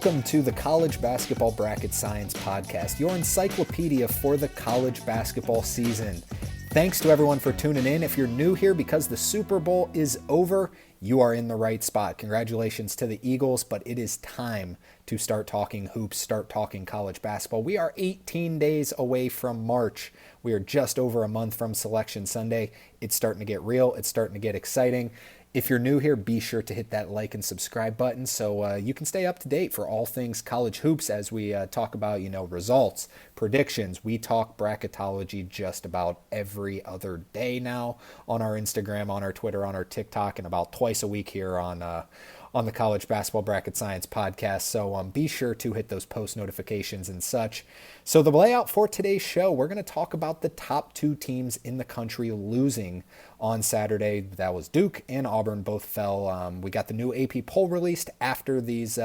Welcome to the College Basketball Bracket Science Podcast, your encyclopedia for the college basketball season. Thanks to everyone for tuning in. If you're new here because the Super Bowl is over, you are in the right spot. Congratulations to the Eagles, but it is time to start talking hoops, start talking college basketball. We are 18 days away from March. We are just over a month from Selection Sunday. It's starting to get real. It's starting to get exciting. If you're new here, be sure to hit that like and subscribe button so you can stay up to date for all things college hoops as we talk about, results, predictions. We talk bracketology just about every other day now on our Instagram, on our Twitter, on our TikTok, and about twice a week here on the College Basketball Bracket Science Podcast. So be sure to hit those post notifications and such. So the layout for today's show, we're going to talk about the top two teams in the country losing on Saturday. That was Duke and Auburn. Both fell. We got the new AP poll released after these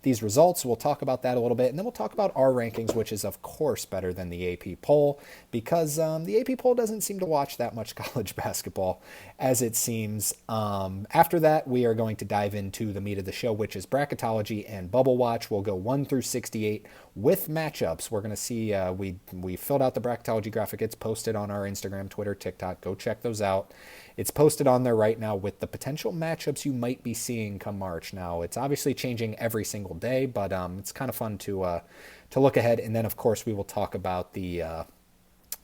results. We'll talk about that a little bit, and then we'll talk about our rankings, which is of course better than the AP poll because the AP poll doesn't seem to watch that much college basketball as it seems. After that, we are going to dive into the meat of the show, which is bracketology and bubble watch. We'll go 1 through 68 with matchups. We're going to see, we filled out the bracketology graphic. It's posted on our Instagram, Twitter, TikTok. Go check those out. It's posted on there right now with the potential matchups you might be seeing come March. Now, it's obviously changing every single day, but it's kind of fun to look ahead. And then, of course, we will talk about the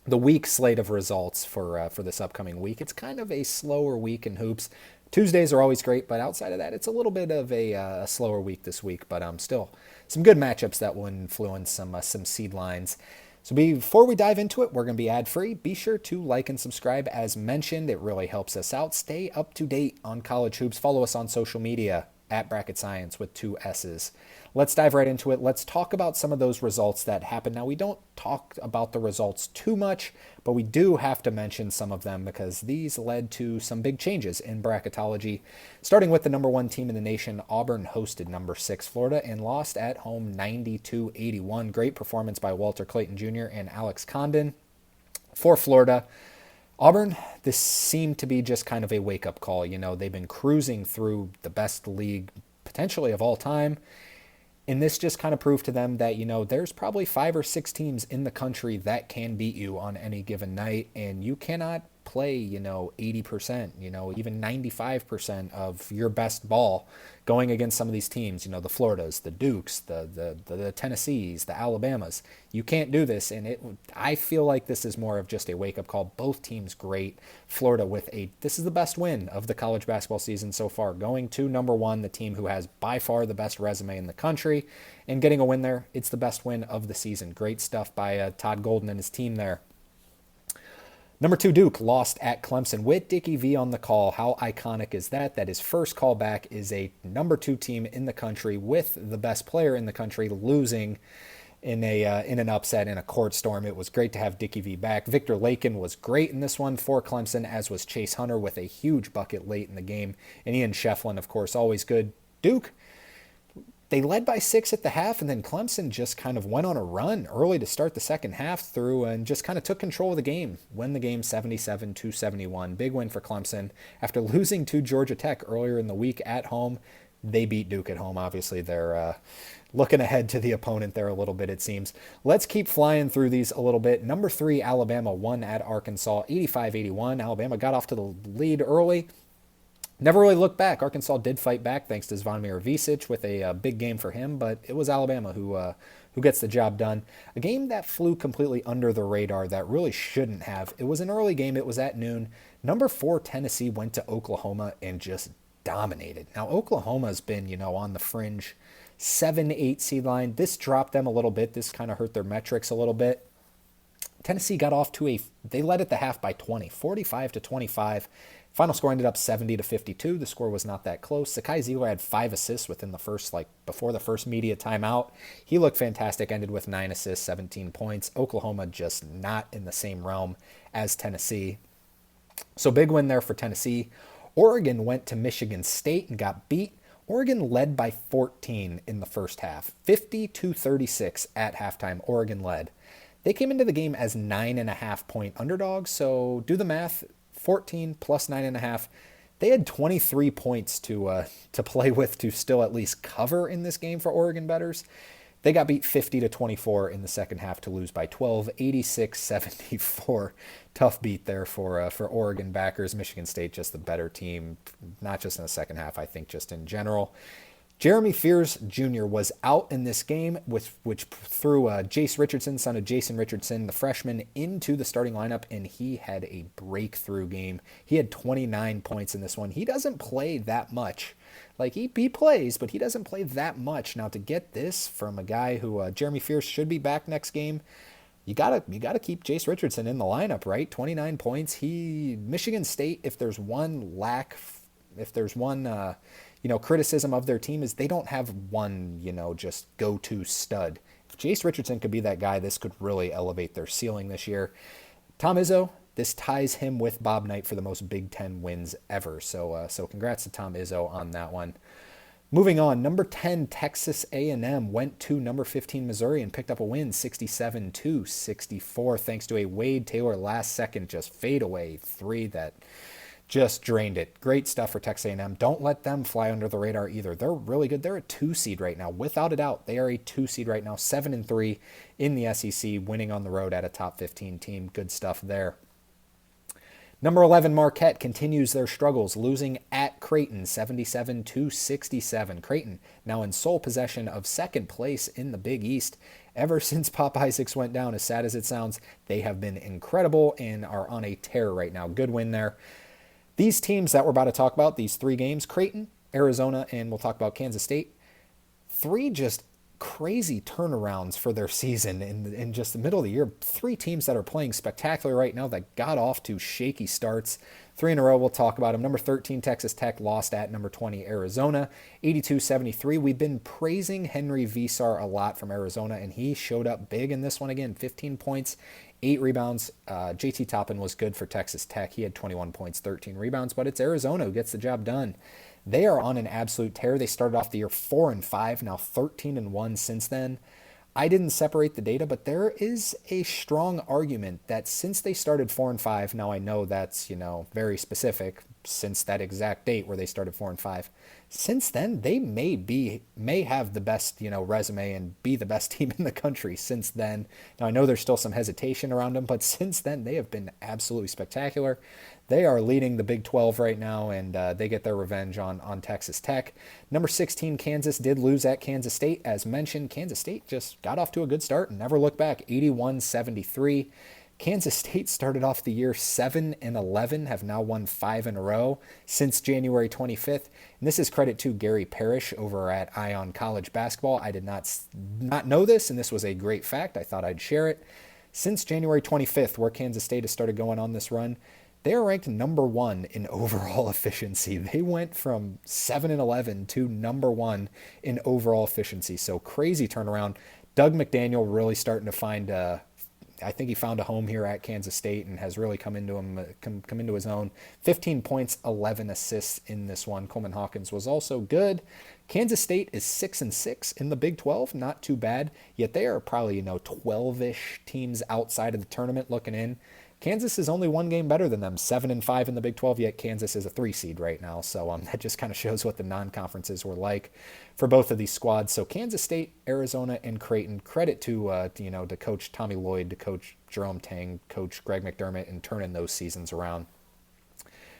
week slate of results for this upcoming week. It's kind of a slower week in hoops. Tuesdays are always great, but outside of that, it's a little bit of a slower week this week. But still, some good matchups that will influence some seed lines. So before we dive into it, we're going to be ad-free. Be sure to like and subscribe as mentioned. It really helps us out. Stay up to date on college hoops. Follow us on social media at Bracket Science with 2 S's. Let's dive right into it. Let's talk about some of those results that happened. Now, we don't talk about the results too much, but we do have to mention some of them because these led to some big changes in bracketology. Starting with the number 1 team in the nation, Auburn hosted number 6 Florida and lost at home 92-81. Great performance by Walter Clayton Jr. and Alex Condon for Florida. Auburn, this seemed to be just kind of a wake-up call. They've been cruising through the best league potentially of all time. And this just kind of proved to them that, there's probably 5 or 6 teams in the country that can beat you on any given night. And you cannot play, 80%, even 95% of your best ball going against some of these teams, the Floridas, the Dukes, the Tennessees, the Alabamas. You can't do this. And I feel like this is more of just a wake-up call. Both teams great. Florida this is the best win of the college basketball season so far, going to number 1, the team who has by far the best resume in the country, and getting a win there. It's the best win of the season. Great stuff by Todd Golden and his team there. Number 2, Duke lost at Clemson with Dickie V on the call. How iconic is that? That his first call back is a number 2 team in the country with the best player in the country losing in an upset in a court storm. It was great to have Dickie V back. Victor Lakin was great in this one for Clemson, as was Chase Hunter with a huge bucket late in the game. And Ian Shefflin, of course, always good. Duke, they led by 6 at the half, and then Clemson just kind of went on a run early to start the second half through and just kind of took control of the game. Win the game 77-71. Big win for Clemson. After losing to Georgia Tech earlier in the week at home, they beat Duke at home. Obviously, they're looking ahead to the opponent there a little bit, it seems. Let's keep flying through these a little bit. Number 3, Alabama won at Arkansas 85-81. Alabama got off to the lead early. Never really looked back. Arkansas did fight back thanks to Zvonimir Visic with a big game for him, but it was Alabama who gets the job done. A game that flew completely under the radar that really shouldn't have. It was an early game. It was at noon. Number 4, Tennessee went to Oklahoma and just dominated. Now, Oklahoma's been, on the fringe 7-8 seed line. This dropped them a little bit. This kind of hurt their metrics a little bit. Tennessee got off to they led at the half by 20, 45-25. Final score ended up 70-52. The score was not that close. Sakai Zeeler had 5 assists within the first, before the first media timeout. He looked fantastic, ended with 9 assists, 17 points. Oklahoma just not in the same realm as Tennessee. So big win there for Tennessee. Oregon went to Michigan State and got beat. Oregon led by 14 in the first half. 50-36 at halftime. Oregon led. They came into the game as 9.5-point underdogs. So do the math. 14 plus 9.5. They had 23 points to play with to still at least cover in this game for Oregon bettors. They got beat 50-24 in the second half to lose by 12, 86-74. Tough beat there for Oregon backers. Michigan State just the better team, not just in the second half, I think just in general. Jeremy Fears Jr. was out in this game, which threw Jace Richardson, son of Jason Richardson, the freshman, into the starting lineup, and he had a breakthrough game. He had 29 points in this one. He doesn't play that much. Like, he plays, but he doesn't play that much. Now, to get this from a guy who, Jeremy Fears should be back next game, you gotta keep Jace Richardson in the lineup, right? 29 points. Michigan State, if there's one criticism of their team is they don't have one, just go-to stud. If Jace Richardson could be that guy, this could really elevate their ceiling this year. Tom Izzo, this ties him with Bob Knight for the most Big Ten wins ever. So congrats to Tom Izzo on that one. Moving on, number 10, Texas A&M went to number 15, Missouri, and picked up a win, 67-64, thanks to a Wade Taylor last-second just fadeaway three that just drained it. Great stuff for Texas A&M. Don't let them fly under the radar either. They're really good. They're a 2 seed right now. Without a doubt, they are a 2 seed right now, 7-3 in the SEC, winning on the road at a top 15 team. Good stuff there. Number 11, Marquette continues their struggles, losing at Creighton, 77-67. Creighton now in sole possession of second place in the Big East. Ever since Pop Isaacs went down, as sad as it sounds, they have been incredible and are on a tear right now. Good win there. These teams that we're about to talk about, these 3 games, Creighton, Arizona, and we'll talk about Kansas State, 3 just crazy turnarounds for their season in just the middle of the year. 3 teams that are playing spectacular right now that got off to shaky starts. 3 in a row, we'll talk about them. Number 13, Texas Tech lost at number 20, Arizona, 82-73. We've been praising Henry Visar a lot from Arizona, and he showed up big in this one again. 15 points, 8 rebounds. JT Toppin was good for Texas Tech. He had 21 points, 13 rebounds, but it's Arizona who gets the job done. They are on an absolute tear. They started off the year 4-5, now 13-1 since then. I didn't separate the data, but there is a strong argument that since they started 4-5, now I know that's, very specific, since that exact date where they started 4-5. Since then, they may have the best, resume and be the best team in the country since then. Now, I know there's still some hesitation around them, but since then, they have been absolutely spectacular. They are leading the Big 12 right now, and they get their revenge on Texas Tech. Number 16, Kansas did lose at Kansas State. As mentioned, Kansas State just got off to a good start and never looked back, 81-73. Kansas State started off the year 7-11, have now won 5 in a row since January 25th. And this is credit to Gary Parrish over at Ion College Basketball. I did not know this, and this was a great fact. I thought I'd share it. Since January 25th, where Kansas State has started going on this run, they are ranked number 1 in overall efficiency. They went from 7-11 to number 1 in overall efficiency. So crazy turnaround. Doug McDaniel really starting to find I think he found a home here at Kansas State and has really come into his own. 15 points, 11 assists in this one. Coleman Hawkins was also good. Kansas State is 6-6 in the Big 12, not too bad. Yet they are probably 12-ish teams outside of the tournament looking in. Kansas is only 1 game better than them, 7-5 in the Big 12, yet Kansas is a 3 seed right now. So that just kind of shows what the non-conferences were like for both of these squads. So Kansas State, Arizona, and Creighton, credit to to Coach Tommy Lloyd, to Coach Jerome Tang, Coach Greg McDermott, and turning those seasons around.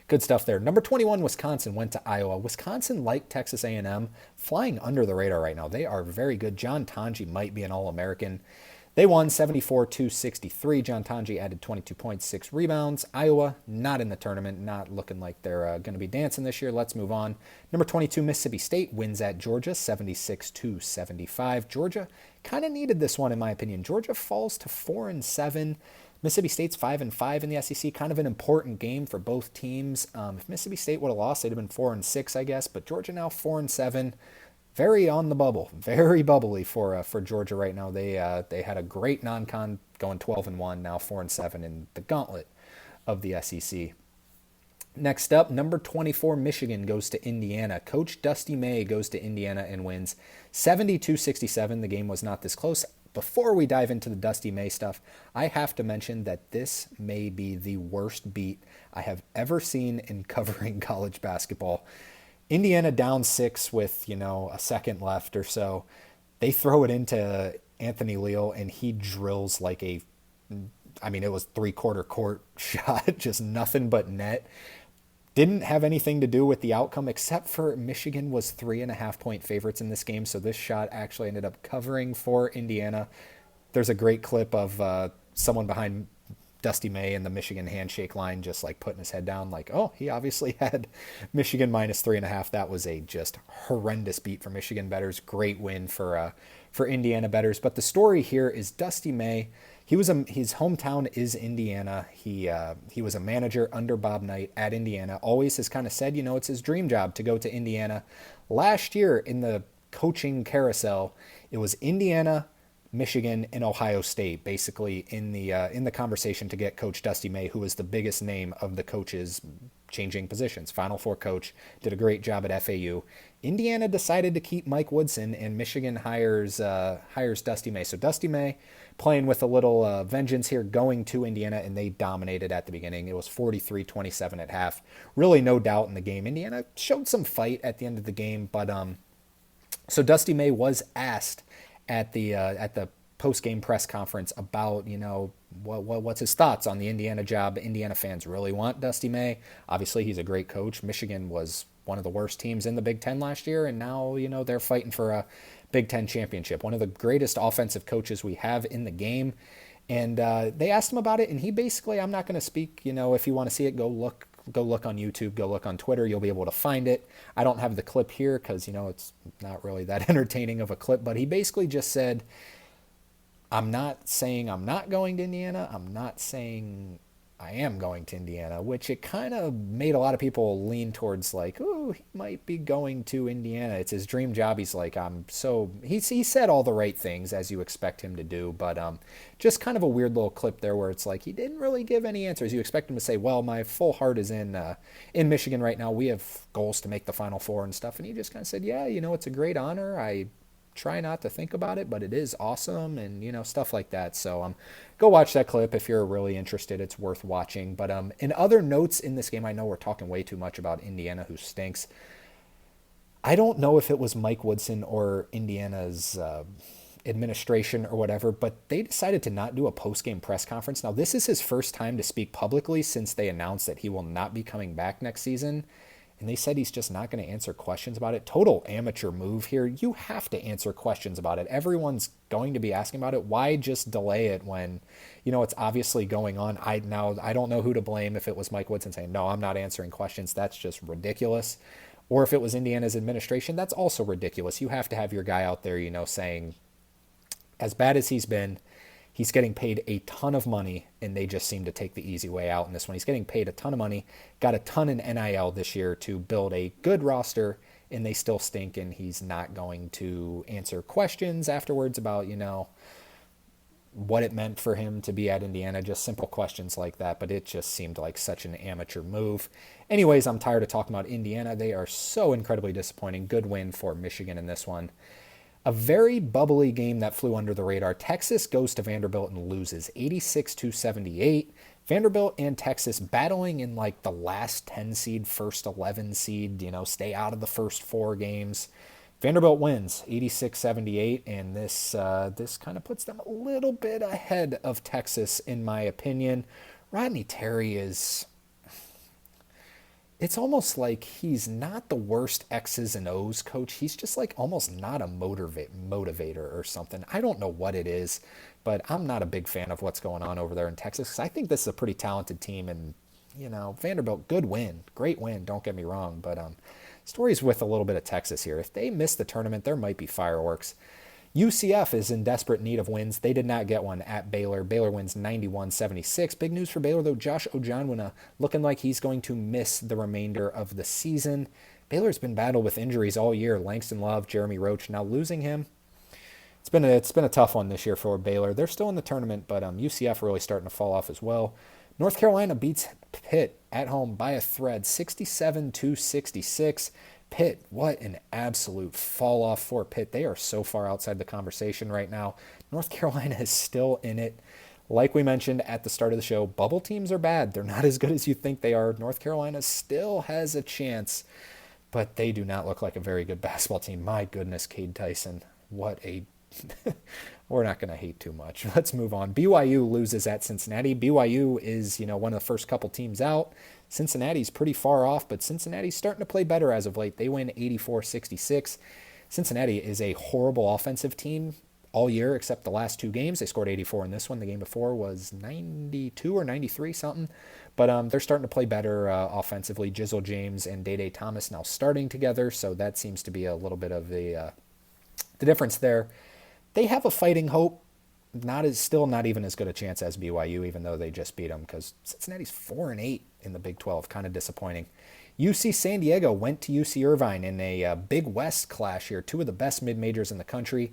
Good stuff there. Number 21, Wisconsin went to Iowa. Wisconsin, like Texas A&M, flying under the radar right now. They are very good. John Tonji might be an All-American. They won 74-63. John Tonji added 22 points, 6 rebounds. Iowa, not in the tournament, not looking like they're going to be dancing this year. Let's move on. Number 22, Mississippi State wins at Georgia, 76-75. Georgia kind of needed this one, in my opinion. Georgia falls to 4-7. Mississippi State's 5-5 in the SEC. Kind of an important game for both teams. If Mississippi State would have lost, they'd have been 4-6, I guess. But Georgia now 4-7. Very on the bubble, very bubbly for Georgia right now. They had a great non-con going 12-1, now 4-7 in the gauntlet of the SEC. Next up, number 24, Michigan goes to Indiana. Coach Dusty May goes to Indiana and wins 72-67. The game was not this close, before we dive into the Dusty May stuff, I have to mention that this may be the worst beat I have ever seen in covering college basketball. Indiana down 6 with, a second left or so. They throw it into Anthony Leal, and he drills like it was 3/4 court shot, just nothing but net. Didn't have anything to do with the outcome except for Michigan was 3.5-point favorites in this game. So this shot actually ended up covering for Indiana. There's a great clip of someone behind Dusty May in the Michigan handshake line, just like putting his head down like, oh, he obviously had Michigan minus 3.5. That was a just horrendous beat for Michigan bettors. Great win for Indiana bettors. But the story here is Dusty May. His hometown is Indiana. He was a manager under Bob Knight at Indiana. Always has kind of said, it's his dream job to go to Indiana. Last year in the coaching carousel, it was Indiana, Michigan, and Ohio State basically in the conversation to get Coach Dusty May, who is the biggest name of the coaches changing positions. Final Four coach, did a great job at FAU. Indiana decided to keep Mike Woodson, and Michigan hires Dusty May. So Dusty May playing with a little vengeance here, going to Indiana, and they dominated at the beginning. It was 43-27 at half. Really no doubt in the game. Indiana showed some fight at the end of the game, but so Dusty May was asked at the post-game press conference about, what's his thoughts on the Indiana job. Indiana fans really want Dusty May. Obviously, he's a great coach. Michigan was one of the worst teams in the Big Ten last year, and now, they're fighting for a Big Ten championship. One of the greatest offensive coaches we have in the game. And they asked him about it, and he basically, I'm not going to speak, if you want to see it, go look on YouTube, go look on Twitter. You'll be able to find it. I don't have the clip here because, it's not really that entertaining of a clip, but he basically just said, I'm not saying I'm not going to Indiana. I'm not saying I am going to Indiana, which it kind of made a lot of people lean towards like, oh, he might be going to Indiana. It's his dream job. He's like, he said all the right things as you expect him to do, but just kind of a weird little clip there where it's like he didn't really give any answers. You expect him to say, well, my full heart is in Michigan right now. We have goals to make the Final Four and stuff. And he just kind of said, yeah, it's a great honor. I try not to think about it, but it is awesome, and stuff like that. So go watch that clip if you're really interested. It's worth watching. But in other notes in this game, I know we're talking way too much about Indiana, who stinks. I don't know if it was Mike Woodson or Indiana's administration or whatever, but they decided to not do a post-game press conference. Now, this is his first time to speak publicly since they announced that he will not be coming back next season. And they said he's just not going to answer questions about it. Total amateur move here. You have to answer questions about it. Everyone's going to be asking about it. Why just delay it when, it's obviously going on? I don't know who to blame if it was Mike Woodson saying, no, I'm not answering questions. That's just ridiculous. Or if it was Indiana's administration, that's also ridiculous. You have to have your guy out there, saying, as bad as he's been, he's getting paid a ton of money, and they just seem to take the easy way out in this one. He's getting paid a ton of money, got a ton in NIL this year to build a good roster, and they still stink, and he's not going to answer questions afterwards about, what it meant for him to be at Indiana, just simple questions like that, but it just seemed like such an amateur move. Anyways, I'm tired of talking about Indiana. They are so incredibly disappointing. Good win for Michigan in this one. A very bubbly game that flew under the radar. Texas goes to Vanderbilt and loses 86-78. Vanderbilt and Texas battling in like the last 10 seed, first 11 seed, stay out of the first 4 games. Vanderbilt wins 86-78, and this kind of puts them a little bit ahead of Texas, in my opinion. Rodney Terry is... It's almost like he's not the worst X's and O's coach. He's just like almost not a motivator or something. I don't know what it is, but I'm not a big fan of what's going on over there in Texas, because I think this is a pretty talented team. And, Vanderbilt, good win. Great win, don't get me wrong. But stories with a little bit of Texas here. If they miss the tournament, there might be fireworks. UCF is in desperate need of wins. They did not get one at Baylor. Baylor wins 91-76. Big news for Baylor, though. Josh Ojanwuna looking like he's going to miss the remainder of the season. Baylor's been battled with injuries all year. Langston Love, Jeremy Roach, now losing him. It's been a tough one this year for Baylor. They're still in the tournament, but UCF really starting to fall off as well. North Carolina beats Pitt at home by a thread, 67-66. Pitt, what an absolute fall off for Pitt. They are so far outside the conversation right now. North Carolina is still in it. Like we mentioned at the start of the show, bubble teams are bad. They're not as good as you think they are. North Carolina still has a chance, but they do not look like a very good basketball team. My goodness, Cade Tyson, what a... We're not going to hate too much. Let's move on. BYU loses at Cincinnati. BYU is, one of the first couple teams out. Cincinnati's pretty far off, but Cincinnati's starting to play better as of late. They win 84-66. Cincinnati is a horrible offensive team all year except the last two games. They scored 84 in this one. The game before was 92 or 93 something. But they're starting to play better offensively. Jizzle James and Day Thomas now starting together, so that seems to be a little bit of the difference there. They have a fighting hope. Still not even as good a chance as BYU, even though they just beat them, because Cincinnati's 4-8 in the Big 12. Kind of disappointing. UC San Diego went to UC Irvine in a Big West clash here. Two of the best mid-majors in the country.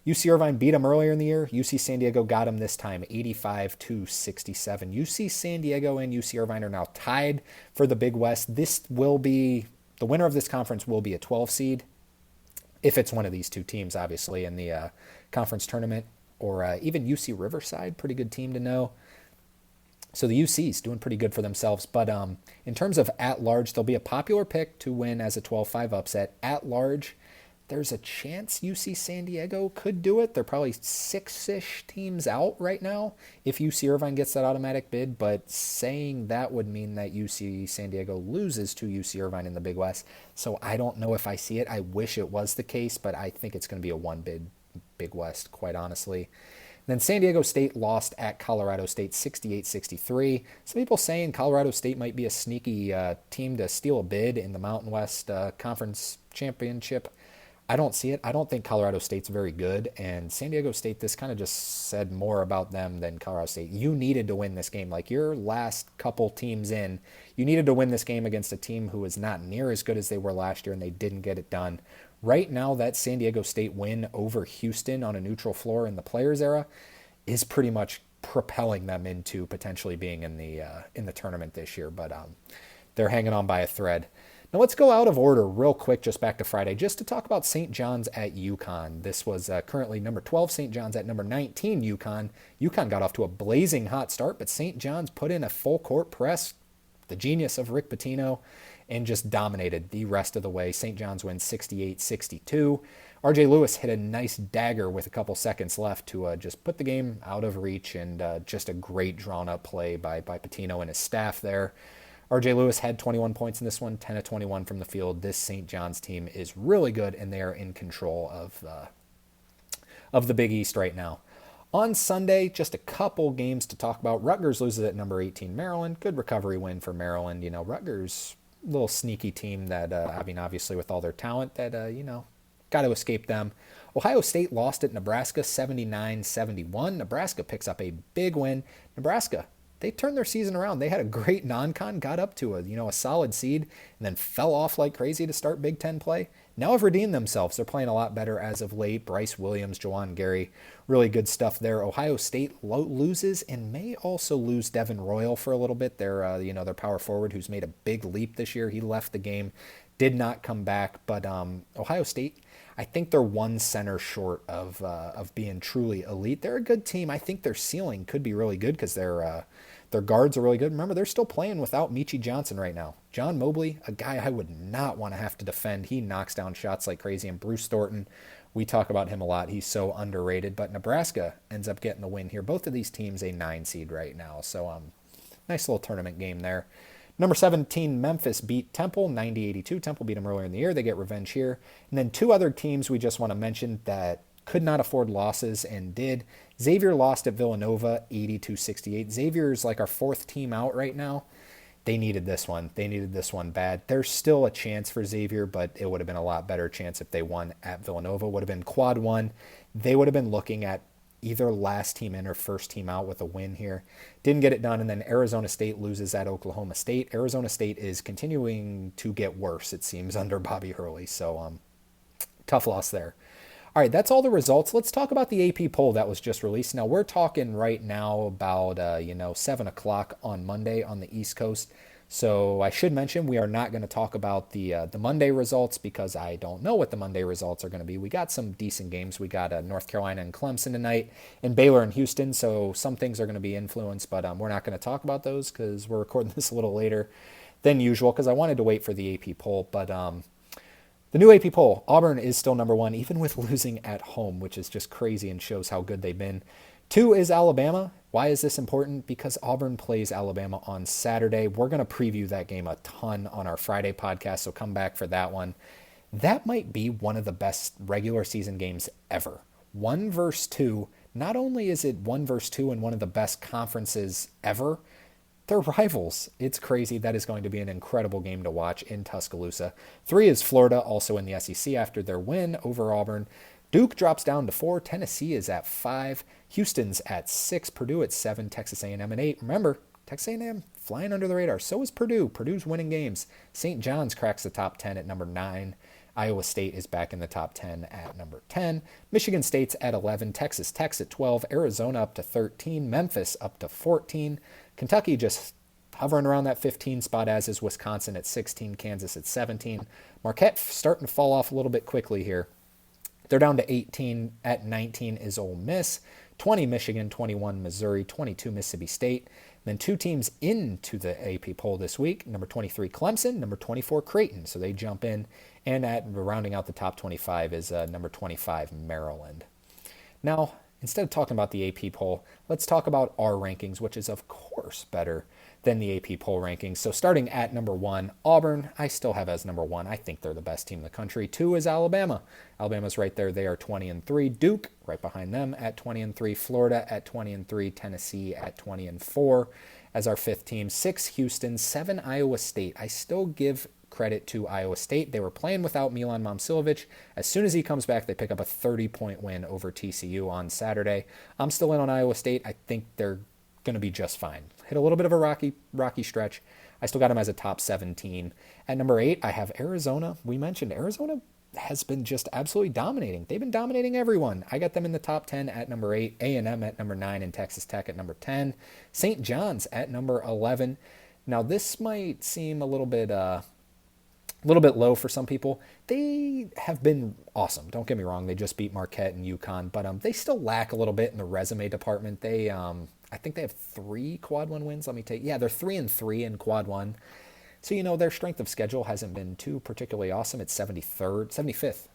UC Irvine beat them earlier in the year. UC San Diego got them this time, 85-67. UC San Diego and UC Irvine are now tied for the Big West. The winner of this conference will be a 12 seed, if it's one of these two teams, obviously, in the conference tournament, or even UC Riverside, pretty good team to know. So the UC's doing pretty good for themselves. But in terms of at-large, they'll be a popular pick to win as a 12-5 upset. At-large, there's a chance UC San Diego could do it. They're probably 6-ish teams out right now if UC Irvine gets that automatic bid. But saying that would mean that UC San Diego loses to UC Irvine in the Big West. So I don't know if I see it. I wish it was the case, but I think it's going to be a one-bid Big West, quite honestly. Then San Diego State lost at Colorado State 68-63. Some people saying Colorado State might be a sneaky team to steal a bid in the Mountain West Conference Championship. I don't see it. I don't think Colorado State's very good, and San Diego State, this kind of just said more about them than Colorado State. You needed to win this game. Like your last couple teams in, you needed to win this game against a team who is not near as good as they were last year, and they didn't get it done. Right now, that San Diego State win over Houston on a neutral floor in the Players era is pretty much propelling them into potentially being in the tournament this year, but they're hanging on by a thread. Now let's go out of order real quick, just back to Friday, just to talk about St. John's at UConn. This was currently number 12, St. John's at number 19, UConn. UConn got off to a blazing hot start, but St. John's put in a full court press, the genius of Rick Pitino, and just dominated the rest of the way. St. John's wins 68-62. RJ Lewis hit a nice dagger with a couple seconds left to just put the game out of reach, and just a great drawn-up play by Pitino and his staff there. RJ Lewis had 21 points in this one, 10 of 21 from the field. This St. John's team is really good, and they are in control of the Big East right now. On Sunday, just a couple games to talk about. Rutgers loses at number 18, Maryland. Good recovery win for Maryland. Rutgers, a little sneaky team that, obviously with all their talent, that, got to escape them. Ohio State lost at Nebraska 79-71. Nebraska picks up a big win. Nebraska, they turned their season around. They had a great non-con, got up to a solid seed, and then fell off like crazy to start Big Ten play. Now have redeemed themselves. They're playing a lot better as of late. Bryce Williams, Jawan Gary, really good stuff there. Ohio State loses and may also lose Devin Royal for a little bit. Their power forward who's made a big leap this year. He left the game, did not come back. But Ohio State, I think they're one center short of being truly elite. They're a good team. I think their ceiling could be really good because their guards are really good. Remember, they're still playing without Michie Johnson right now. John Mobley, a guy I would not want to have to defend. He knocks down shots like crazy. And Bruce Thornton, we talk about him a lot. He's so underrated. But Nebraska ends up getting the win here. Both of these teams a 9 seed right now. So nice little tournament game there. Number 17, Memphis beat Temple 90-82. Temple beat them earlier in the year. They get revenge here. And then two other teams we just want to mention that could not afford losses and did. Xavier lost at Villanova 82-68. Xavier's like our fourth team out right now. They needed this one. They needed this one bad. There's still a chance for Xavier, but it would have been a lot better chance if they won at Villanova. Would have been quad one. They would have been looking at either last team in or first team out with a win here. Didn't get it done, and then Arizona State loses at Oklahoma State. Arizona State is continuing to get worse, it seems, under Bobby Hurley. So tough loss there. All right, that's all the results. Let's talk about the AP poll that was just released. Now, we're talking right now about, 7 o'clock on Monday on the East Coast. So I should mention we are not going to talk about the Monday results because I don't know what the Monday results are going to be. We got some decent games. We got North Carolina and Clemson tonight, and Baylor and Houston. So some things are going to be influenced, but we're not going to talk about those because we're recording this a little later than usual because I wanted to wait for the AP poll. But the new AP poll, Auburn is still number one, even with losing at home, which is just crazy and shows how good they've been. 2 is Alabama. Why is this important? Because Auburn plays Alabama on Saturday. We're going to preview that game a ton on our Friday podcast, so come back for that one. That might be one of the best regular season games ever. 1 versus 2. Not only is it 1 versus 2 in one of the best conferences ever, they're rivals. It's crazy. That is going to be an incredible game to watch in Tuscaloosa. 3 is Florida, also in the SEC after their win over Auburn. Duke drops down to 4. Tennessee is at 5. Houston's at 6. Purdue at 7. Texas A&M at 8. Remember, Texas A&M flying under the radar. So is Purdue. Purdue's winning games. St. John's cracks the top 10 at number 9. Iowa State is back in the top 10 at number 10. Michigan State's at 11. Texas Tech's at 12. Arizona up to 13. Memphis up to 14. Kentucky just hovering around that 15 spot, as is Wisconsin at 16. Kansas at 17. Marquette starting to fall off a little bit quickly here. They're down to 18. At 19 is Ole Miss. 20 Michigan, 21 Missouri, 22 Mississippi State. Then 2 teams into the AP poll this week. Number 23 Clemson, number 24 Creighton. So they jump in. And rounding out the top 25 is number 25 Maryland. Now, instead of talking about the AP poll, let's talk about our rankings, which is of course better than the AP poll rankings. So starting at number 1, Auburn, I still have as number 1. I think they're the best team in the country. 2 is Alabama. Alabama's right there. They are 20-3. Duke, right behind them at 20-3. Florida at 20-3. Tennessee at 20-4 as our 5th team. 6, Houston. 7, Iowa State. I still give credit to Iowa State. They were playing without Milan Momcilovic. As soon as he comes back, they pick up a 30-point win over TCU on Saturday. I'm still in on Iowa State. I think they're going to be just fine. Hit a little bit of a rocky stretch. I still got them as a top 17. At number 8, I have Arizona. We mentioned Arizona has been just absolutely dominating. They've been dominating everyone. I got them in the top 10 at number 8, A&M at number 9, and Texas Tech at number 10. St. John's at number 11. Now, this might seem a little bit low for some people. They have been awesome. Don't get me wrong. They just beat Marquette and UConn, but they still lack a little bit in the resume department. They, I think they have 3 quad 1 wins. They're 3-3 in quad 1. So, their strength of schedule hasn't been too particularly awesome. It's 75th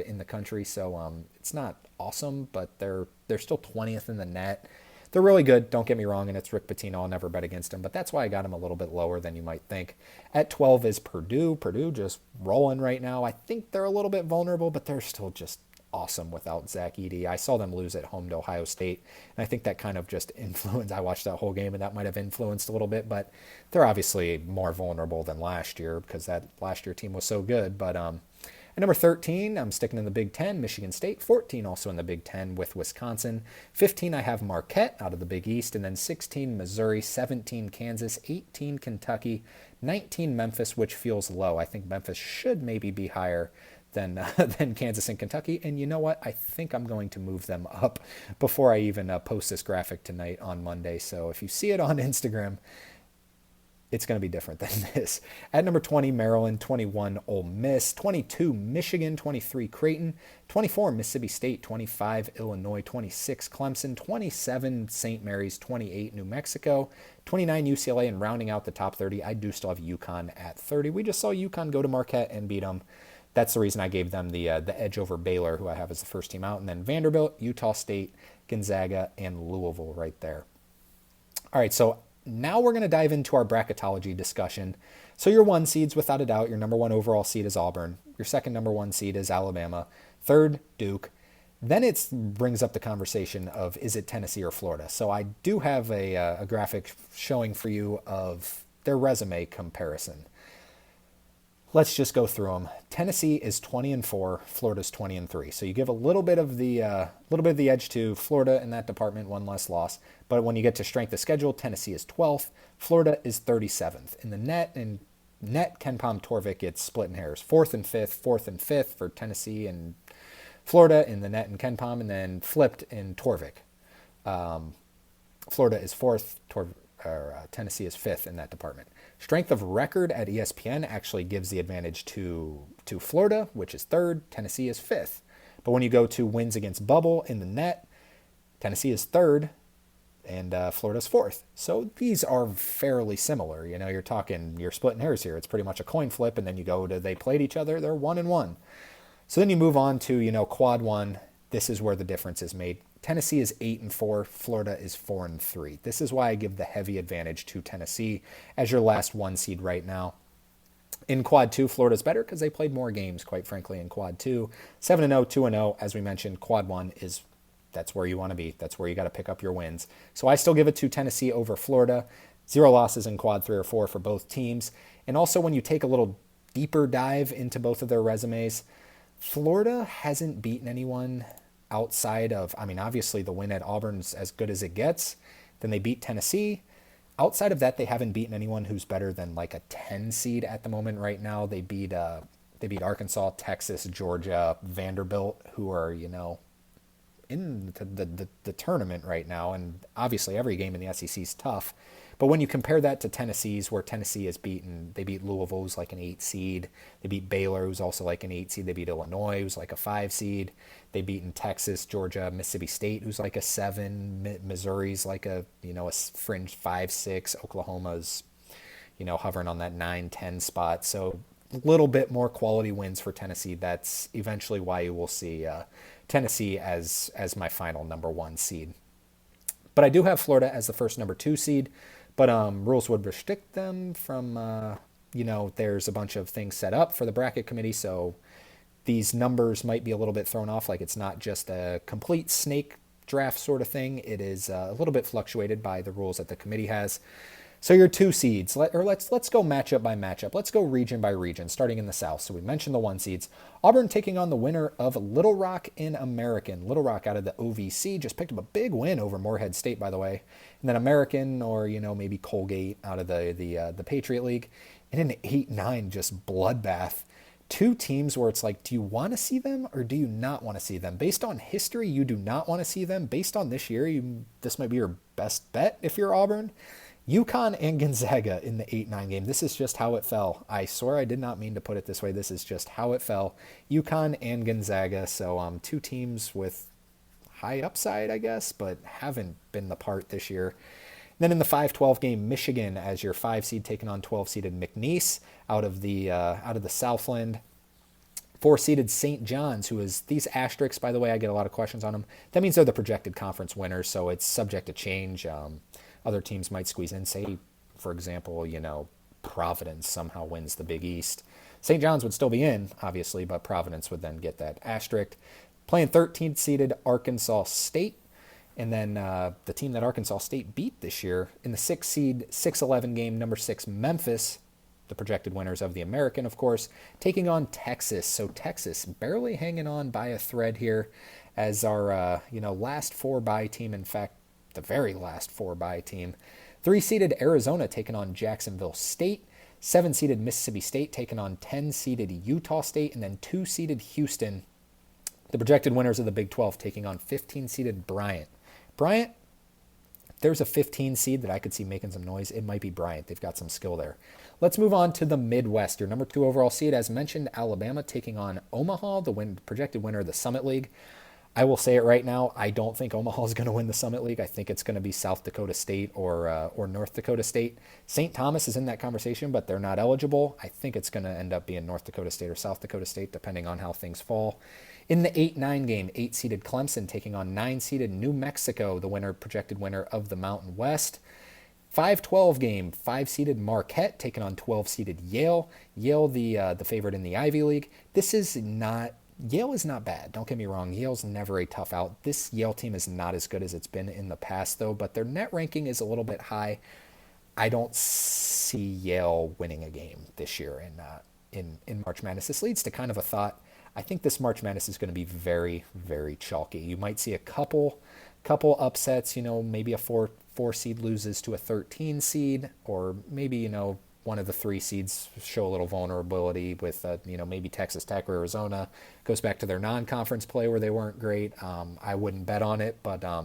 in the country. So, it's not awesome, but they're still 20th in the net. They're really good, don't get me wrong, and it's Rick Pitino. I'll never bet against him, but that's why I got him a little bit lower than you might think. At 12 is Purdue. Purdue just rolling right now. I think they're a little bit vulnerable, but they're still just awesome without Zach Edey. I saw them lose at home to Ohio State, and I think that kind of just influenced. I watched that whole game, and that might have influenced a little bit, but they're obviously more vulnerable than last year because that last year team was so good, but at number 13, I'm sticking in the Big Ten, Michigan State. 14 also in the Big Ten with Wisconsin. 15, I have Marquette out of the Big East. And then 16, Missouri. 17, Kansas. 18, Kentucky. 19, Memphis, which feels low. I think Memphis should maybe be higher than Kansas and Kentucky. And you know what? I think I'm going to move them up before I even post this graphic tonight on Monday. So if you see it on Instagram, it's going to be different than this. At number 20, Maryland. 21, Ole Miss. 22, Michigan. 23, Creighton. 24, Mississippi State. 25, Illinois. 26, Clemson. 27, St. Mary's. 28, New Mexico. 29, UCLA. And rounding out the top 30, I do still have UConn at 30. We just saw UConn go to Marquette and beat them. That's the reason I gave them the edge over Baylor, who I have as the first team out. And then Vanderbilt, Utah State, Gonzaga, and Louisville right there. All right, so now we're going to dive into our bracketology discussion. So your 1 seeds, without a doubt, your number 1 overall seed is Auburn. Your second number 1 seed is Alabama. Third, Duke. Then it brings up the conversation of, is it Tennessee or Florida? So I do have a graphic showing for you of their resume comparison. Let's just go through them. Tennessee is 20-4. Florida's 20-3. So you give a little bit of the edge to Florida in that department, 1 less loss. But when you get to strength of schedule, Tennessee is 12th. Florida is 37th. In the net, KenPom Torvik gets split in hairs. 4th and 5th for Tennessee and Florida in the net and KenPom, and then flipped in Torvik. Florida is 4th. Tennessee is fifth in that department. Strength of record at ESPN actually gives the advantage to Florida, which is third. Tennessee is fifth. But when you go to wins against bubble in the net, Tennessee is third, and Florida's fourth. So these are fairly similar. You're splitting hairs here. It's pretty much a coin flip, and then you go to they played each other. They're 1-1. So then you move on to quad one. This is where the difference is made. Tennessee is 8-4. Florida is 4-3. This is why I give the heavy advantage to Tennessee as your last one seed right now. In quad two, Florida's better because they played more games, quite frankly, in quad two. 7-0, 2-0. As we mentioned, quad one that's where you want to be. That's where you got to pick up your wins. So I still give it to Tennessee over Florida. 0 losses in quad 3 or 4 for both teams. And also when you take a little deeper dive into both of their resumes, Florida hasn't beaten anyone outside of, obviously the win at Auburn's as good as it gets. Then they beat Tennessee. Outside of that, they haven't beaten anyone who's better than like a 10 seed at the moment right now. They beat Arkansas, Texas, Georgia, Vanderbilt, who are, in the tournament right now. And obviously every game in the SEC is tough. But when you compare that to Tennessee's, where Tennessee has they beat Louisville, who's like an 8 seed. They beat Baylor, who's also like an 8 seed. They beat Illinois, who's like a 5 seed. They beat in Texas, Georgia, Mississippi State, who's like a 7. Missouri's like a fringe 5, 6. Oklahoma's, hovering on that 9, 10 spot. So a little bit more quality wins for Tennessee. That's eventually why you will see Tennessee as my final number 1 seed. But I do have Florida as the first number 2 seed. But rules would restrict them from, there's a bunch of things set up for the bracket committee. So these numbers might be a little bit thrown off. Like it's not just a complete snake draft sort of thing. It is a little bit fluctuated by the rules that the committee has. So your 2 seeds, let's go matchup by matchup. Let's go region by region, starting in the South. So we mentioned the 1 seeds. Auburn taking on the winner of Little Rock and American. Little Rock out of the OVC just picked up a big win over Morehead State, by the way. And then American, or maybe Colgate out of the Patriot League, and an 8-9 just bloodbath. 2 teams where it's like, do you want to see them or do you not want to see them? Based on history, you do not want to see them. Based on this year, this might be your best bet if you're Auburn. UConn and Gonzaga in the 8-9 game. This is just how it fell. I swear I did not mean to put it this way. This is just how it fell. UConn and Gonzaga. So 2 teams with high upside, I guess, but haven't been the part this year. Then in the 5-12 game, Michigan as your 5 seed taking on 12-seeded McNeese out of the Southland. 4-seeded St. John's, who is these asterisks, by the way, I get a lot of questions on them. That means they're the projected conference winners, so it's subject to change. Other teams might squeeze in. Say, for example, Providence somehow wins the Big East. St. John's would still be in, obviously, but Providence would then get that asterisk. Playing 13th seeded Arkansas State. And then the team that Arkansas State beat this year in the 6 seed, 6-11 game, number 6 Memphis, the projected winners of the American, of course, taking on Texas. So Texas barely hanging on by a thread here as our last 4-bye team. In fact, the very last 4-bye team. 3-seeded Arizona taking on Jacksonville State. 7-seeded Mississippi State taking on 10-seeded Utah State. And then 2-seeded Houston, the projected winners of the Big 12, taking on 15-seeded Bryant. Bryant, there's a 15 seed that I could see making some noise. It might be Bryant. They've got some skill there. Let's move on to the Midwest. Your number 2 overall seed, as mentioned, Alabama taking on Omaha, the projected winner of the Summit League. I will say it right now. I don't think Omaha is going to win the Summit League. I think it's going to be South Dakota State or North Dakota State. St. Thomas is in that conversation, but they're not eligible. I think it's going to end up being North Dakota State or South Dakota State, depending on how things fall. In the 8-9 game, 8-seeded Clemson taking on 9-seeded New Mexico, the projected winner of the Mountain West. 5-12 game, 5-seeded Marquette taking on 12-seeded Yale. Yale, the favorite in the Ivy League. Yale is not bad. Don't get me wrong. Yale's never a tough out. This Yale team is not as good as it's been in the past, though, but their net ranking is a little bit high. I don't see Yale winning a game this year in March Madness. This leads to kind of a thought. I think this March Madness is going to be very, very chalky. You might see a couple upsets, maybe a 4 seed loses to a 13 seed, or maybe, one of the 3 seeds show a little vulnerability with, maybe Texas Tech or Arizona goes back to their non-conference play where they weren't great. I wouldn't bet on it, but I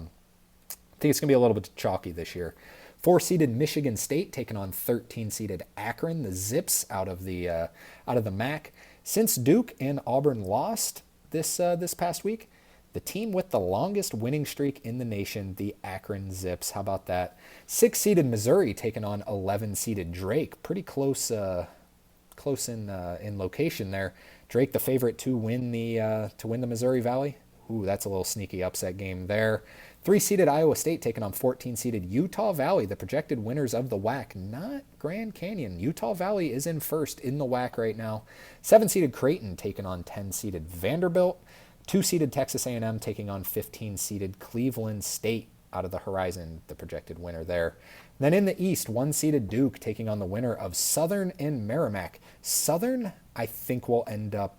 think it's going to be a little bit chalky this year. 4-seeded Michigan State taking on 13-seeded Akron, the Zips out of the MAC. Since Duke and Auburn lost this past week, the team with the longest winning streak in the nation, the Akron Zips. How about that? 6-seeded Missouri taking on 11-seeded Drake. Pretty close in location there. Drake, the favorite to win the Missouri Valley. Ooh, that's a little sneaky upset game there. 3-seeded Iowa State taking on 14-seeded Utah Valley, the projected winners of the WAC, not Grand Canyon. Utah Valley is in first in the WAC right now. 7-seeded Creighton taking on 10-seeded Vanderbilt. 2-seeded Texas A&M taking on 15-seeded Cleveland State out of the Horizon, the projected winner there. Then in the East, 1-seeded Duke taking on the winner of Southern and Merrimack. Southern, I think, will end up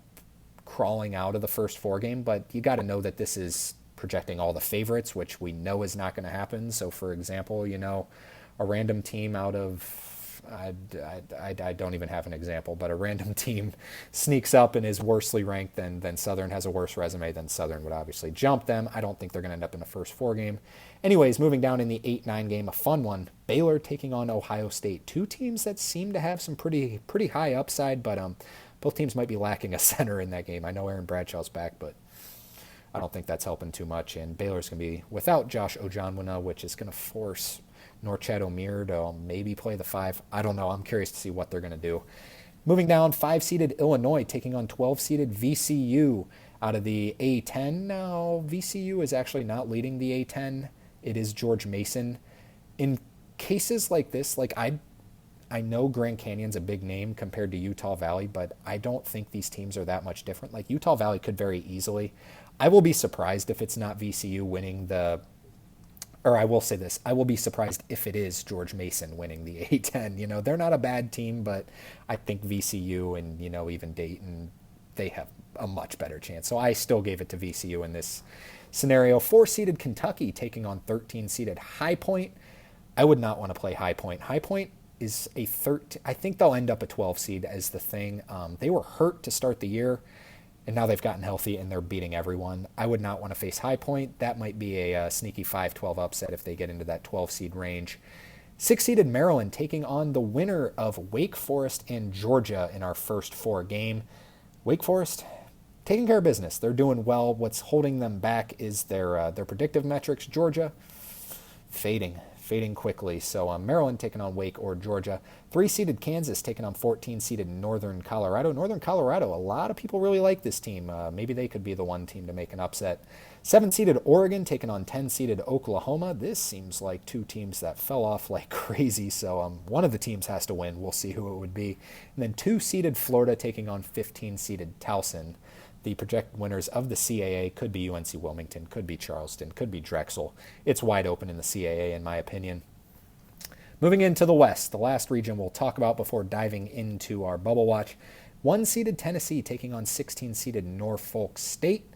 crawling out of the first 4 game, but you got to know that this is projecting all the favorites, which we know is not going to happen. So, for example, a random team out of, I don't even have an example, but a random team sneaks up and is worsely ranked, then Southern has a worse resume, then Southern would obviously jump them. I don't think they're going to end up in the first 4 game. Anyways, moving down in the 8-9 game, a fun one. Baylor taking on Ohio State. 2 teams that seem to have some pretty high upside, but both teams might be lacking a center in that game. I know Aaron Bradshaw's back, but I don't think that's helping too much. And Baylor's going to be without Josh Ojonwina, which is going to force Norchad O'Meara to maybe play the 5. I don't know. I'm curious to see what they're going to do. Moving down, 5-seeded Illinois taking on 12-seeded VCU out of the A10. Now, VCU is actually not leading the A10. It is George Mason. In cases like this, I know Grand Canyon's a big name compared to Utah Valley, but I don't think these teams are that much different. Like, Utah Valley could very easily. I will be surprised if it's not VCU winning I will say this, I will be surprised if it is George Mason winning the A10. They're not a bad team, but I think VCU and, even Dayton, they have a much better chance. So I still gave it to VCU in this scenario. 4-seeded Kentucky taking on 13-seeded High Point. I would not want to play High Point. High Point is a 13. I think they'll end up a 12 seed as the thing. They were hurt to start the year, and now they've gotten healthy and they're beating everyone. I would not want to face High Point. That might be a sneaky 5-12 upset if they get into that 12 seed range. 6-seeded Maryland taking on the winner of Wake Forest and Georgia in our first 4 game. Wake Forest taking care of business. They're doing well. What's holding them back is their predictive metrics. Georgia fading quickly. So Maryland taking on Wake or Georgia. 3-seeded Kansas taking on 14-seeded Northern Colorado. Northern Colorado, a lot of people really like this team. Maybe they could be the one team to make an upset. 7-seeded Oregon taking on 10-seeded Oklahoma. This seems like 2 teams that fell off like crazy. So one of the teams has to win. We'll see who it would be. And then 2-seeded Florida taking on 15-seeded Towson. The projected winners of the CAA could be UNC Wilmington, could be Charleston, could be Drexel. It's wide open in the CAA, in my opinion. Moving into the West, the last region we'll talk about before diving into our bubble watch. 1-seeded Tennessee taking on 16-seeded Norfolk State.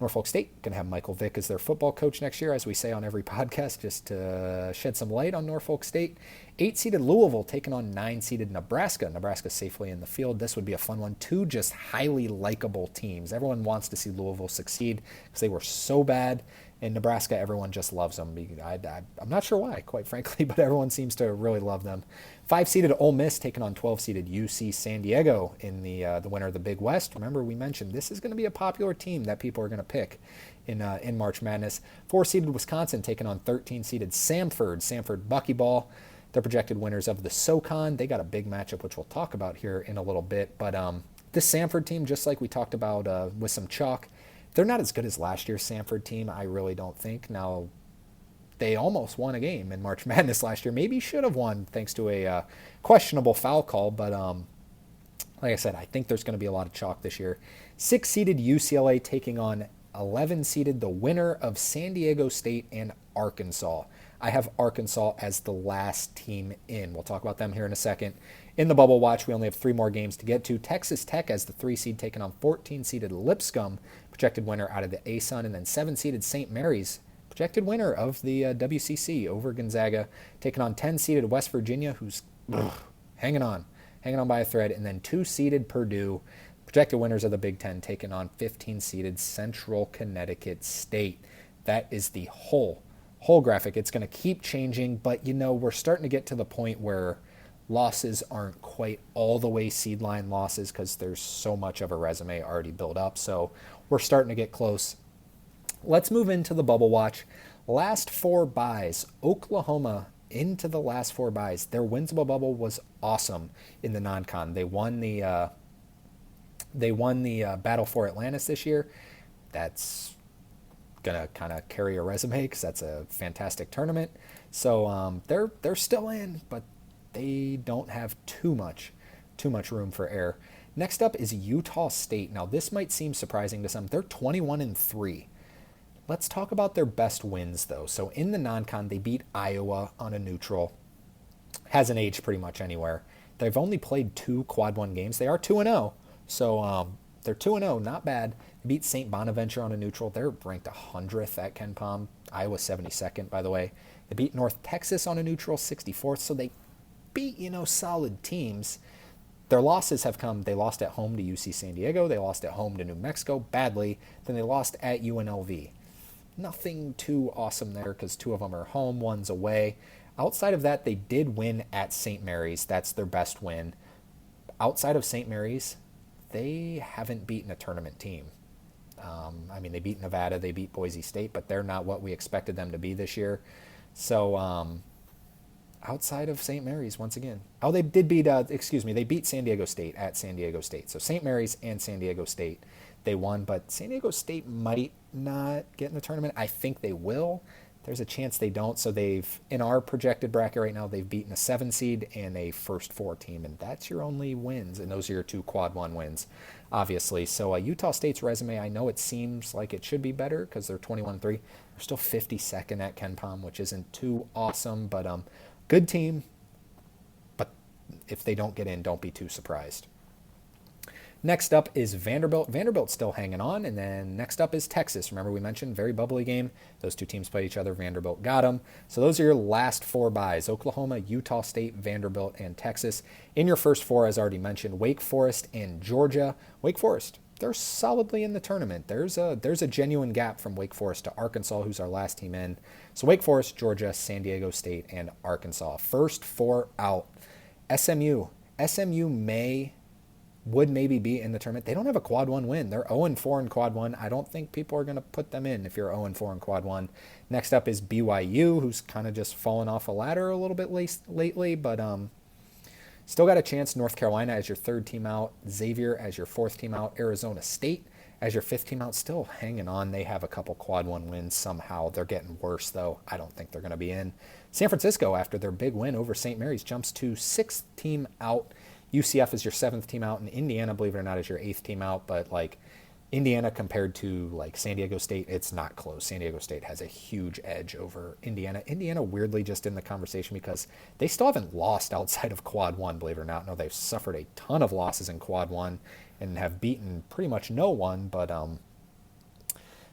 Norfolk State going to have Michael Vick as their football coach next year, as we say on every podcast, just to shed some light on Norfolk State. 8-seeded Louisville taking on 9-seeded Nebraska. Nebraska safely in the field. This would be a fun one. 2 just highly likable teams. Everyone wants to see Louisville succeed because they were so bad. In Nebraska, everyone just loves them. I'm not sure why, quite frankly, but everyone seems to really love them. 5-seeded Ole Miss taking on 12-seeded UC San Diego in the winner of the Big West. Remember, we mentioned this is going to be a popular team that people are going to pick in March Madness. 4-seeded Wisconsin taking on 13-seeded Samford. Samford Buckyball. They're projected winners of the SoCon. They got a big matchup, which we'll talk about here in a little bit. But this Samford team, just like we talked about with some chalk, they're not as good as last year's Samford team, I really don't think. Now, they almost won a game in March Madness last year. Maybe should have won thanks to a questionable foul call. But like I said, I think there's going to be a lot of chalk this year. 6-seeded UCLA taking on 11-seeded the winner of San Diego State and Arkansas. I have Arkansas as the last team in. We'll talk about them here in a second. In the bubble watch, we only have 3 more games to get to. Texas Tech as the 3-seed taking on 14-seeded Lipscomb, projected winner out of the ASUN, and then 7-seeded St. Mary's, projected winner of the WCC over Gonzaga, taking on 10-seeded West Virginia, who's hanging on by a thread, and then 2-seeded Purdue, projected winners of the Big Ten, taking on 15-seeded Central Connecticut State. That is the whole whole graphic. It's going to keep changing, but we're starting to get to the point where losses aren't quite all the way seed line losses because there's so much of a resume already built up. So we're starting to get close. Let's move into the bubble watch. Last 4 buys, Oklahoma into the last 4 buys. Their winsable bubble was awesome in the non-con. They won the Battle for Atlantis this year. That's gonna kind of carry a resume because that's a fantastic tournament. So they're still in, but they don't have too much room for error. Next up is Utah State. Now this might seem surprising to some. They're 21-3. Let's talk about their best wins though. So in the non-con, they beat Iowa on a neutral. Hasn't aged pretty much anywhere. They've only played 2 quad 1 games. They are 2-0. So they're 2-0, not bad. They beat St. Bonaventure on a neutral. They're ranked 100th at Ken Pom. Iowa 72nd, by the way. They beat North Texas on a neutral, 64th. So they beat, solid teams. Their losses have come. They lost at home to UC San Diego. They lost at home to New Mexico badly. Then they lost at UNLV. Nothing too awesome there because 2 of them are home, 1's away. Outside of that, they did win at St. Mary's. That's their best win. Outside of St. Mary's, they haven't beaten a tournament team. They beat Nevada, they beat Boise State, but they're not what we expected them to be this year. So outside of St. Mary's, once again. Oh, they did beat, they beat San Diego State at San Diego State. So St. Mary's and San Diego State, they won, but San Diego State might not get in the tournament. I think they will. There's a chance they don't. So in our projected bracket right now, they've beaten a 7 seed and a first 4 team, and that's your only wins. And those are your 2 quad 1 wins, obviously. So Utah State's resume, I know it seems like it should be better because they're 21-3. They're still 52nd at Ken Pom, which isn't too awesome, but good team. But if they don't get in, don't be too surprised. Next up is Vanderbilt. Vanderbilt's still hanging on. And then next up is Texas. Remember we mentioned, very bubbly game. Those 2 teams played each other. Vanderbilt got them. So those are your last 4 buys. Oklahoma, Utah State, Vanderbilt, and Texas. In your first 4, as already mentioned, Wake Forest and Georgia. Wake Forest, they're solidly in the tournament. There's a genuine gap from Wake Forest to Arkansas, who's our last team in. So Wake Forest, Georgia, San Diego State, and Arkansas. First 4 out. SMU. SMU would maybe be in the tournament. They don't have a quad 1 win. They're 0-4 in quad 1. I don't think people are going to put them in if you're 0-4 in quad 1. Next up is BYU, who's kind of just fallen off a ladder a little bit lately, but still got a chance. North Carolina as your 3rd team out. Xavier as your 4th team out. Arizona State as your 5th team out. Still hanging on. They have a couple quad 1 wins somehow. They're getting worse, though. I don't think they're going to be in. San Francisco, after their big win over St. Mary's, jumps to 6th team out. UCF is your 7th team out, and Indiana, believe it or not, is your 8th team out. But Indiana compared to San Diego State, it's not close. San Diego State has a huge edge over Indiana. Indiana weirdly just in the conversation because they still haven't lost outside of quad 1, believe it or not. No, they've suffered a ton of losses in quad 1 and have beaten pretty much no one, but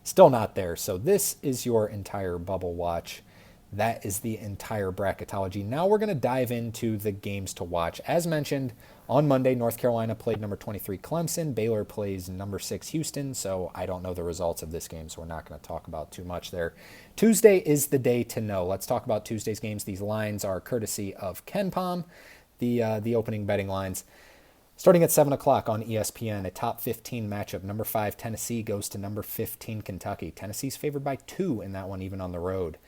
still not there. So this is your entire bubble watch. That is the entire bracketology. Now we're going to dive into the games to watch. As mentioned, on Monday, North Carolina played number 23 Clemson. Baylor plays number 6 Houston, so I don't know the results of this game, so we're not going to talk about too much there. Tuesday is the day to know. Let's talk about Tuesday's games. These lines are courtesy of Ken Pom, the opening betting lines. Starting at 7 o'clock on ESPN, a top 15 matchup. Number 5 Tennessee goes to number 15 Kentucky. Tennessee's favored by 2 in that one, even on the road.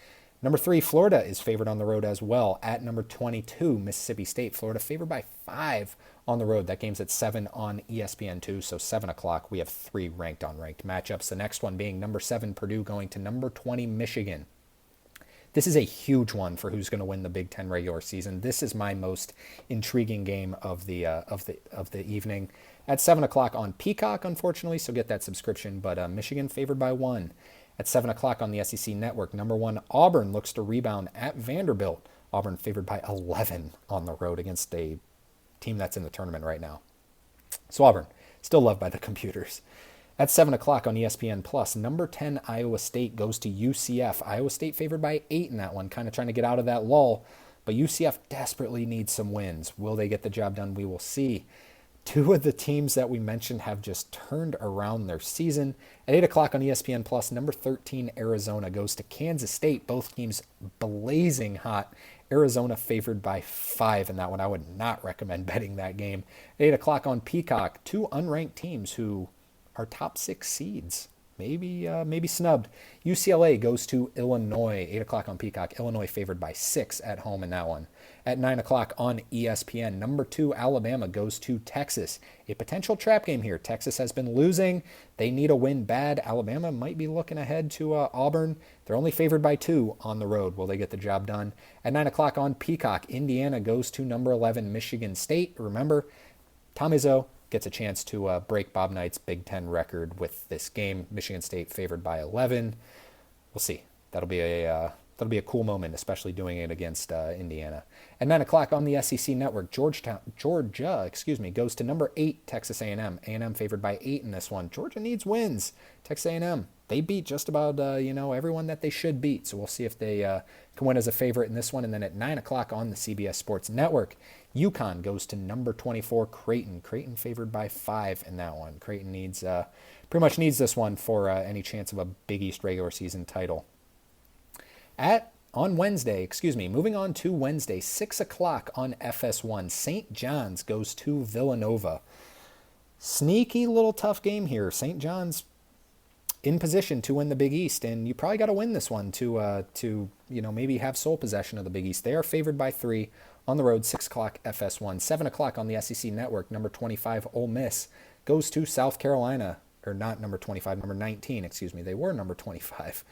Number 3, Florida is favored on the road as well at number 22, Mississippi State. Florida favored by 5 on the road. That game's at 7 on ESPN2, so 7 o'clock. We have 3 ranked-on-ranked matchups. The next one being number 7, Purdue going to number 20, Michigan. This is a huge one for who's going to win the Big Ten regular season. This is my most intriguing game of the evening. At 7 o'clock on Peacock, unfortunately, so get that subscription. But Michigan favored by 1. At 7 o'clock on the SEC Network, number 1, Auburn looks to rebound at Vanderbilt. Auburn favored by 11 on the road against a team that's in the tournament right now. So Auburn, still loved by the computers. At 7 o'clock on ESPN Plus, number 10, Iowa State goes to UCF. Iowa State favored by 8 in that one, kind of trying to get out of that lull. But UCF desperately needs some wins. Will they get the job done? We will see. Two of the teams that we mentioned have just turned around their season. At 8 o'clock on ESPN Plus, number 13 Arizona goes to Kansas State. Both teams blazing hot. Arizona favored by 5 in that one. I would not recommend betting that game. At 8 o'clock on Peacock, two unranked teams who are top 6 seeds. Maybe snubbed. UCLA goes to Illinois. 8 o'clock on Peacock. Illinois favored by 6 at home in that one. At 9 o'clock on ESPN, number 2 Alabama goes to Texas. A potential trap game here. Texas has been losing. They need a win bad. Alabama might be looking ahead to Auburn. They're only favored by 2 on the road. Will they get the job done? At 9 o'clock on Peacock, Indiana goes to number 11 Michigan State. Remember, Tom Izzo gets a chance to break Bob Knight's Big Ten record with this game. Michigan State favored by 11. We'll see. That'll be a cool moment, especially doing it against Indiana. At 9 o'clock on the SEC Network, Georgia, goes to number 8 Texas A&M. A&M favored by 8 in this one. Georgia needs wins. Texas A&M, they beat just about everyone that they should beat. So we'll see if they can win as a favorite in this one. And then at 9 o'clock on the CBS Sports Network, UConn goes to number 24 Creighton. Creighton favored by 5 in that one. Creighton pretty much needs this one for any chance of a Big East regular season title. Moving on to Wednesday, 6 o'clock on FS1, St. John's goes to Villanova. Sneaky little tough game here. St. John's in position to win the Big East, and you probably got to win this one to maybe have sole possession of the Big East. They are favored by 3 on the road, 6 o'clock FS1. 7 o'clock on the SEC Network, number 25 Ole Miss goes to South Carolina. Or not number 25, number 19, excuse me. They were number 25.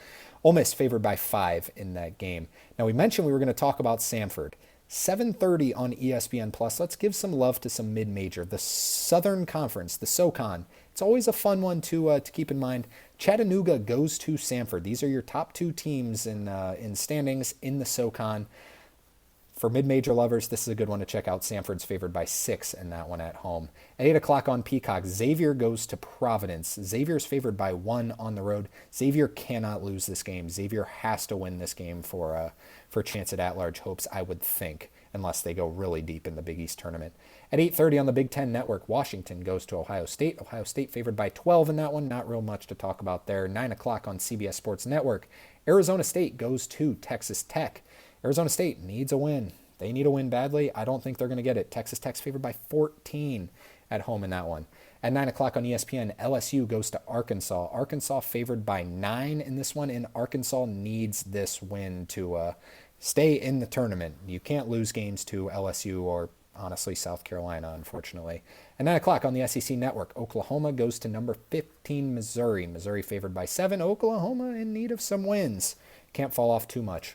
Ole Miss favored by 5 in that game. Now, we mentioned we were going to talk about Samford. 7:30 on ESPN Plus. Let's give some love to some mid-major. The Southern Conference, the SoCon. It's always a fun one to keep in mind. Chattanooga goes to Samford. These are your top 2 teams in standings in the SoCon. For mid-major lovers, this is a good one to check out. Samford's favored by 6 in that one at home. At 8 o'clock on Peacock, Xavier goes to Providence. Xavier's favored by 1 on the road. Xavier cannot lose this game. Xavier has to win this game for a chance at at-large hopes, I would think, unless they go really deep in the Big East tournament. At 8:30 on the Big Ten Network, Washington goes to Ohio State. Ohio State favored by 12 in that one. Not real much to talk about there. 9 o'clock on CBS Sports Network, Arizona State goes to Texas Tech. Arizona State needs a win. They need a win badly. I don't think they're going to get it. Texas Tech's favored by 14 at home in that one. At 9 o'clock on ESPN, LSU goes to Arkansas. Arkansas favored by 9 in this one, and Arkansas needs this win to stay in the tournament. You can't lose games to LSU or, honestly, South Carolina, unfortunately. At 9 o'clock on the SEC Network, Oklahoma goes to number 15 Missouri. Missouri favored by 7. Oklahoma in need of some wins. Can't fall off too much.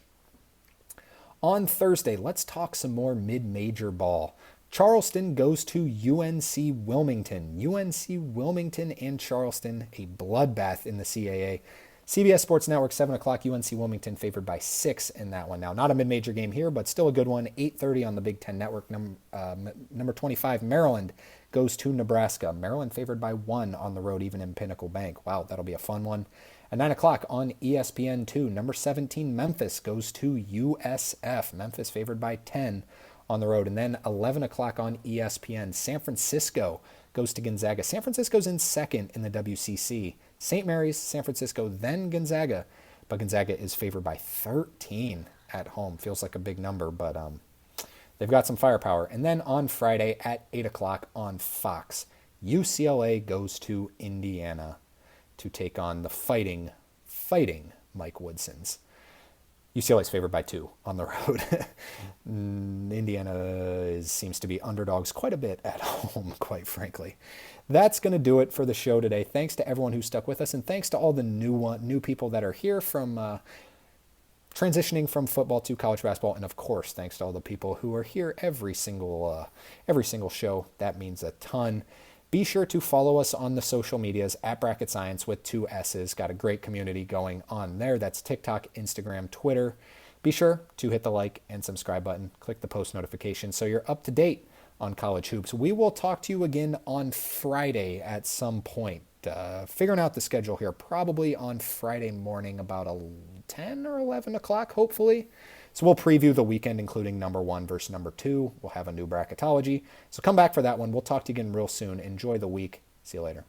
On Thursday, let's talk some more mid-major ball. Charleston goes to UNC Wilmington. UNC Wilmington and Charleston, a bloodbath in the CAA. CBS Sports Network, 7 o'clock, UNC Wilmington favored by 6 in that one. Now, not a mid-major game here, but still a good one. 8:30 on the Big Ten Network. Number 25, Maryland goes to Nebraska. Maryland favored by 1 on the road, even in Pinnacle Bank. Wow, that'll be a fun one. At 9 o'clock on ESPN2, number 17, Memphis goes to USF. Memphis favored by 10 on the road. And then 11 o'clock on ESPN, San Francisco goes to Gonzaga. San Francisco's in second in the WCC. St. Mary's, San Francisco, then Gonzaga. But Gonzaga is favored by 13 at home. Feels like a big number, but they've got some firepower. And then on Friday at 8 o'clock on Fox, UCLA goes to Indiana to take on the fighting Mike Woodsons. UCLA is favored by 2 on the road. Indiana seems to be underdogs quite a bit at home, quite frankly. That's going to do it for the show today. Thanks to everyone who stuck with us, and thanks to all the new people that are here from transitioning from football to college basketball, and of course, thanks to all the people who are here every single show. That means a ton. Be sure to follow us on the social medias at Bracket Science with 2 S's. Got a great community going on there. That's TikTok, Instagram, Twitter. Be sure to hit the like and subscribe button. Click the post notification so you're up to date on college hoops. We will talk to you again on Friday at some point. Figuring out the schedule here, probably on Friday morning about 10 or 11 o'clock, hopefully. So we'll preview the weekend, including number 1 versus number 2. We'll have a new bracketology. So come back for that one. We'll talk to you again real soon. Enjoy the week. See you later.